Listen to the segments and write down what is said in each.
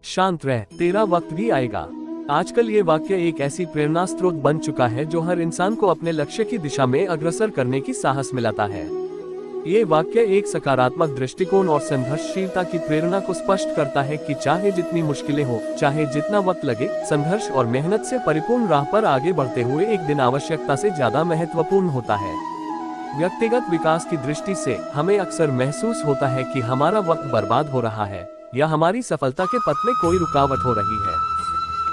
शांत रह, तेरा वक्त भी आएगा। आजकल ये वाक्य एक ऐसी प्रेरणा स्रोत बन चुका है जो हर इंसान को अपने लक्ष्य की दिशा में अग्रसर करने की साहस मिलाता है। ये वाक्य एक सकारात्मक दृष्टिकोण और संघर्षशीलता की प्रेरणा को स्पष्ट करता है कि चाहे जितनी मुश्किलें हो, चाहे जितना वक्त लगे, संघर्ष और मेहनत से परिपूर्ण राह पर आगे बढ़ते हुए एक दिन आवश्यकता से ज्यादा महत्वपूर्ण होता है। व्यक्तिगत विकास की दृष्टि से हमें अक्सर महसूस होता है कि हमारा वक्त बर्बाद हो रहा है या हमारी सफलता के पथ में कोई रुकावट हो रही है।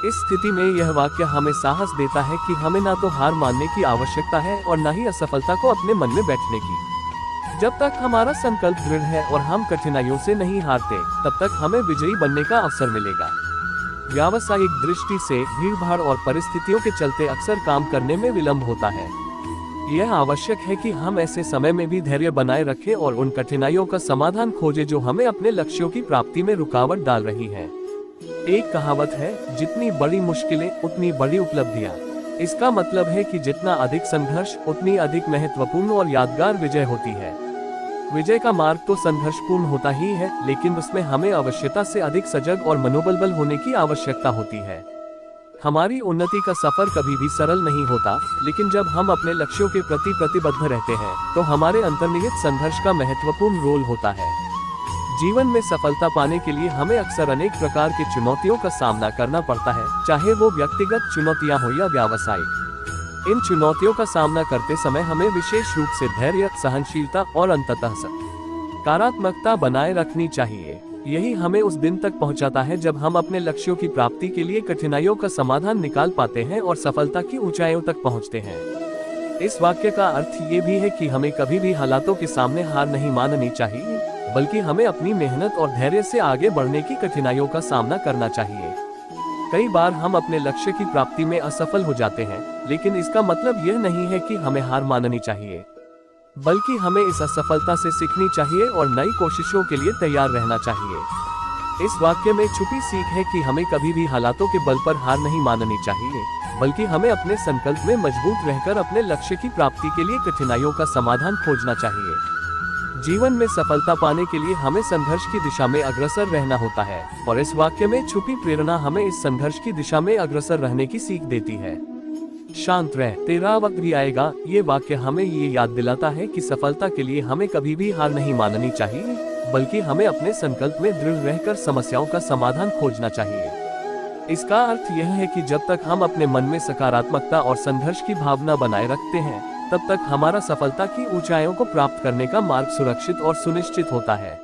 इस स्थिति में यह वाक्य हमें साहस देता है कि हमें ना तो हार मानने की आवश्यकता है और न ही असफलता को अपने मन में बैठने की। जब तक हमारा संकल्प दृढ़ है और हम कठिनाइयों से नहीं हारते, तब तक हमें विजयी बनने का अवसर मिलेगा। व्यावसायिक दृष्टि से भीड़भाड़ और परिस्थितियों के चलते अक्सर काम करने में विलंब होता है। यह आवश्यक है कि हम ऐसे समय में भी धैर्य बनाए रखें और उन कठिनाइयों का समाधान खोजें जो हमें अपने लक्ष्यों की प्राप्ति में रुकावट डाल रही हैं। एक कहावत है, जितनी बड़ी मुश्किलें उतनी बड़ी उपलब्धियां। इसका मतलब है कि जितना अधिक संघर्ष उतनी अधिक महत्वपूर्ण और यादगार विजय होती है। विजय का मार्ग तो संघर्षपूर्ण होता ही है, लेकिन उसमें हमें आवश्यकता से अधिक सजग और मनोबल होने की आवश्यकता होती है। हमारी उन्नति का सफर कभी भी सरल नहीं होता, लेकिन जब हम अपने लक्ष्यों के प्रति प्रतिबद्ध रहते हैं तो हमारे अंतर्निहित संघर्ष का महत्वपूर्ण रोल होता है। जीवन में सफलता पाने के लिए हमें अक्सर अनेक प्रकार की चुनौतियों का सामना करना पड़ता है, चाहे वो व्यक्तिगत चुनौतियां हो या व्यावसायिक। इन चुनौतियों का सामना करते समय हमें विशेष रूप से धैर्य, सहनशीलता और अंततः सकारात्मकता बनाए रखनी चाहिए। यही हमें उस दिन तक पहुंचाता है जब हम अपने लक्ष्यों की प्राप्ति के लिए कठिनाइयों का समाधान निकाल पाते हैं और सफलता की ऊंचाइयों तक पहुंचते हैं। इस वाक्य का अर्थ ये भी है कि हमें कभी भी हालातों के सामने हार नहीं माननी चाहिए, बल्कि हमें अपनी मेहनत और धैर्य से आगे बढ़ने की कठिनाइयों का सामना करना चाहिए। कई बार हम अपने लक्ष्य की प्राप्ति में असफल हो जाते हैं, लेकिन इसका मतलब यह नहीं है कि हमें हार माननी चाहिए, बल्कि हमें इस असफलता से सीखनी चाहिए और नई कोशिशों के लिए तैयार रहना चाहिए। इस वाक्य में छुपी सीख है कि हमें कभी भी हालातों के बल पर हार नहीं माननी चाहिए, बल्कि हमें अपने संकल्प में मजबूत रहकर अपने लक्ष्य की प्राप्ति के लिए कठिनाइयों का समाधान खोजना चाहिए। जीवन में सफलता पाने के लिए हमें संघर्ष की दिशा में अग्रसर रहना होता है, और इस वाक्य में छुपी प्रेरणा हमें इस संघर्ष की दिशा में अग्रसर रहने की सीख देती है। शांत रह, तेरा वक्त भी आएगा। ये वाक्य हमें ये याद दिलाता है कि सफलता के लिए हमें कभी भी हार नहीं माननी चाहिए, बल्कि हमें अपने संकल्प में दृढ़ रहकर समस्याओं का समाधान खोजना चाहिए। इसका अर्थ यह है कि जब तक हम अपने मन में सकारात्मकता और संघर्ष की भावना बनाए रखते हैं, तब तक हमारा सफलता की ऊंचाइयों को प्राप्त करने का मार्ग सुरक्षित और सुनिश्चित होता है।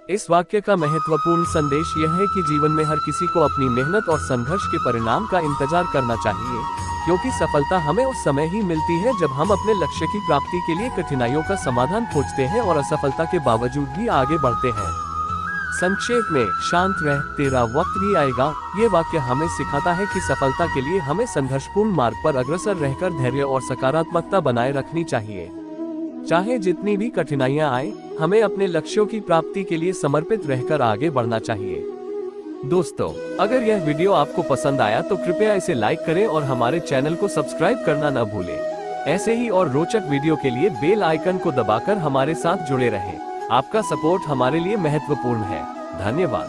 इस वाक्य का महत्वपूर्ण संदेश यह है कि जीवन में हर किसी को अपनी मेहनत और संघर्ष के परिणाम का इंतजार करना चाहिए, क्योंकि सफलता हमें उस समय ही मिलती है जब हम अपने लक्ष्य की प्राप्ति के लिए कठिनाइयों का समाधान खोजते हैं और असफलता के बावजूद भी आगे बढ़ते हैं। संक्षेप में, शांत रह, तेरा वक्त भी आएगा। ये वाक्य हमें सिखाता है कि सफलता के लिए हमें संघर्षपूर्ण मार्ग पर अग्रसर रहकर धैर्य और सकारात्मकता बनाए रखनी चाहिए। चाहे जितनी भी कठिनाइयां आए, हमें अपने लक्ष्यों की प्राप्ति के लिए समर्पित रहकर आगे बढ़ना चाहिए। दोस्तों, अगर यह वीडियो आपको पसंद आया तो कृपया इसे लाइक करें और हमारे चैनल को सब्सक्राइब करना न भूलें। ऐसे ही और रोचक वीडियो के लिए बेल आइकन को दबाकर हमारे साथ जुड़े रहें। आपका सपोर्ट हमारे लिए महत्वपूर्ण है। धन्यवाद।